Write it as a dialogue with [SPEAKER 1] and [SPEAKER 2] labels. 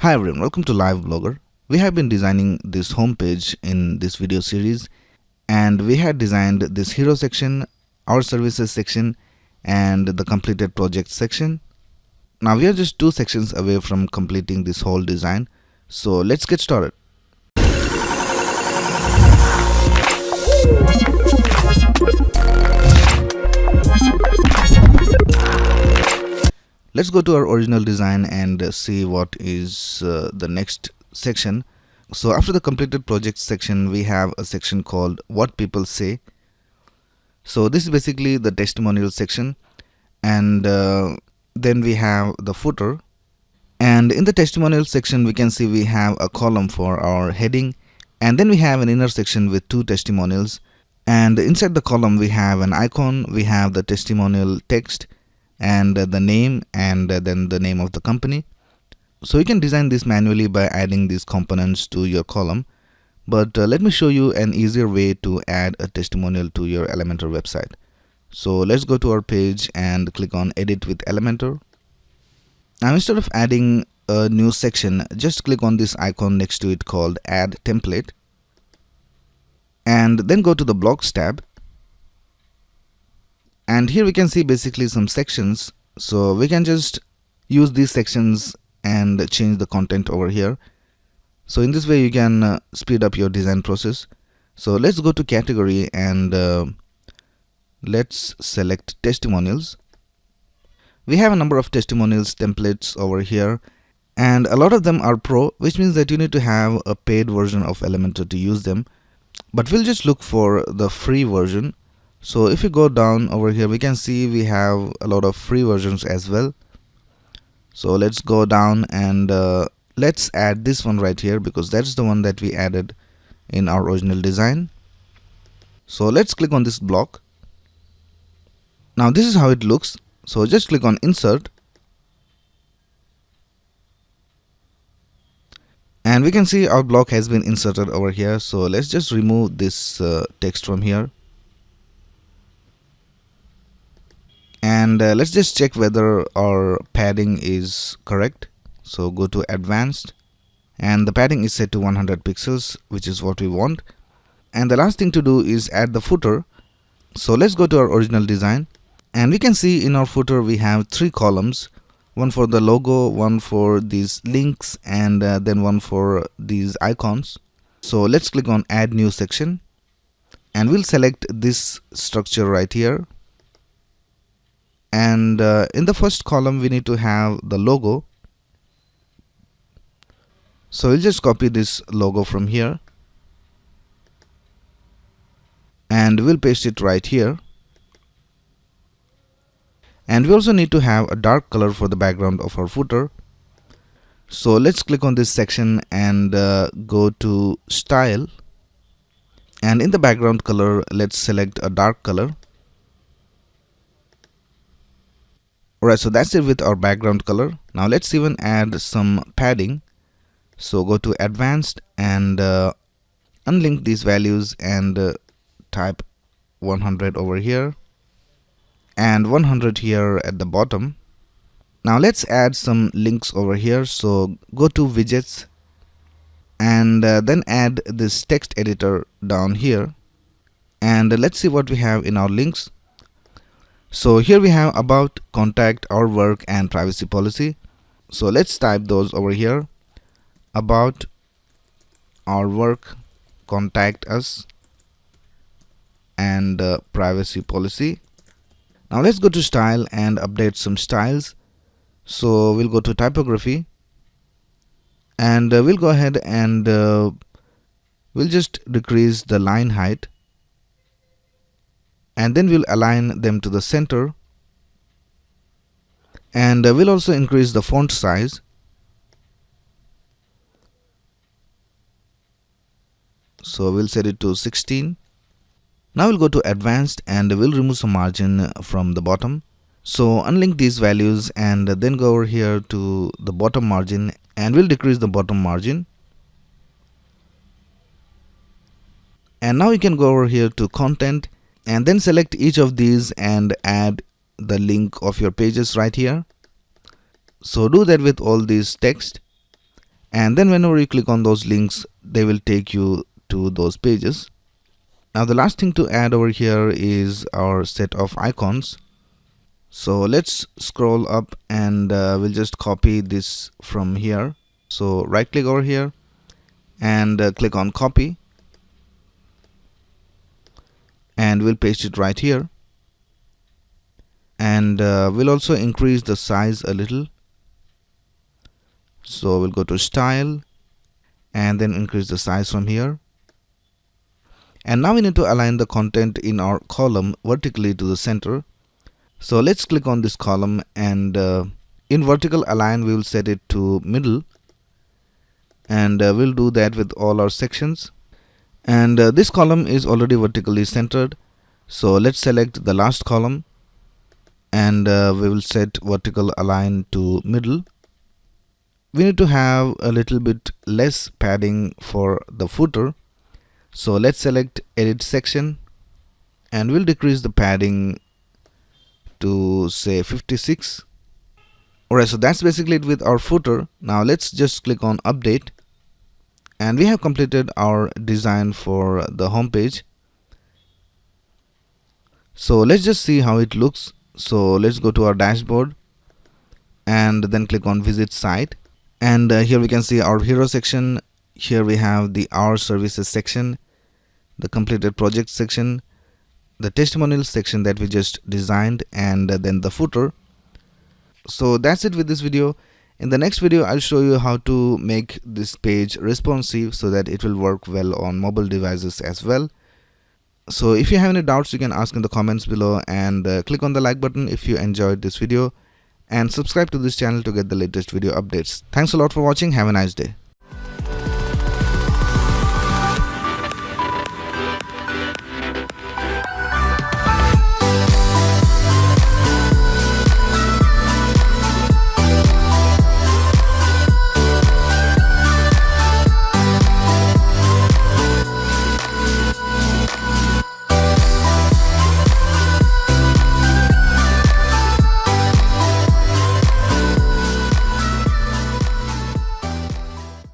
[SPEAKER 1] Hi everyone, welcome to Live Blogger. We have been designing this homepage in this video series, and we had designed this hero section, our services section, and the completed project section. Now we are just two sections away from completing this whole design, so let's get started. Let's go to our original design and see what is the next section. So after the completed project section, we have a section called what people say. So this is basically the testimonial section, and then we have the footer, and in the testimonial section we can see we have a column for our heading, and then we have an inner section with two testimonials, and inside the column we have an icon, we have the testimonial text and the name, and then the name of the company. So you can design this manually by adding these components to your column, but let me show you an easier way to add a testimonial to your Elementor website. So let's go to our page and click on edit with Elementor. Now instead of adding a new section, just click on this icon next to it called add template, and then go to the blocks tab. And here we can see basically some sections, so we can just use these sections and change the content over here. So in this way you can speed up your design process. So let's go to category and let's select testimonials. We have a number of testimonials templates over here, and a lot of them are pro, which means that you need to have a paid version of Elementor to use them, but we'll just look for the free version. So if you go down over here, we can see we have a lot of free versions as well. So let's go down and let's add this one right here, because that's the one that we added in our original design. So let's click on this block. Now this is how it looks. So just click on insert, and we can see our block has been inserted over here. So let's just remove this text from here. And let's just check whether our padding is correct. So go to advanced, and the padding is set to 100 pixels, which is what we want. And the last thing to do is add the footer. So let's go to our original design, and we can see in our footer we have three columns, one for the logo, one for these links, and then one for these icons. So let's click on add new section, and we'll select this structure right here. And in the first column we need to have the logo. So we'll just copy this logo from here and we'll paste it right here. And we also need to have a dark color for the background of our footer. So let's click on this section and go to style, and in the background color let's select a dark color. Alright, so that's it with our background color. Now let's even add some padding. So go to advanced and unlink these values and type 100 over here and 100 here at the bottom. Now let's add some links over here. So go to widgets and then add this text editor down here, and let's see what we have in our links. So here we have about, contact, our work, and privacy policy. So let's type those over here: about, our work, contact us, and privacy policy. Now let's go to style and update some styles. So we'll go to typography, and we'll go ahead and we'll just decrease the line height, and then we'll align them to the center, and we'll also increase the font size. So we'll set it to 16. Now we'll go to advanced and we'll remove some margin from the bottom. So unlink these values and then go over here to the bottom margin, and we'll decrease the bottom margin. And now you can go over here to content and then select each of these and add the link of your pages right here. So do that with all these text, and then whenever you click on those links, they will take you to those pages. Now the last thing to add over here is our set of icons. So let's scroll up and we'll just copy this from here. So right click over here and click on copy, and we'll paste it right here. And we'll also increase the size a little. So we'll go to style and then increase the size from here. And now we need to align the content in our column vertically to the center. So let's click on this column, and in vertical align we will set it to middle, and we'll do that with all our sections. And this column is already vertically centered, so let's select the last column, and we will set vertical align to middle. We need to have a little bit less padding for the footer, so let's select edit section, and we'll decrease the padding to say 56. Alright, so that's basically it with our footer. Now let's just click on update, and we have completed our design for the home page. So let's just see how it looks. So let's go to our dashboard and then click on visit site, and here we can see our hero section. Here we have the our services section, the completed project section, the testimonial section that we just designed, and then the footer. So that's it with this video. In the next video, I'll show you how to make this page responsive so that it will work well on mobile devices as well. So if you have any doubts, you can ask in the comments below, and click on the like button if you enjoyed this video, and subscribe to this channel to get the latest video updates. Thanks a lot for watching. Have a nice day.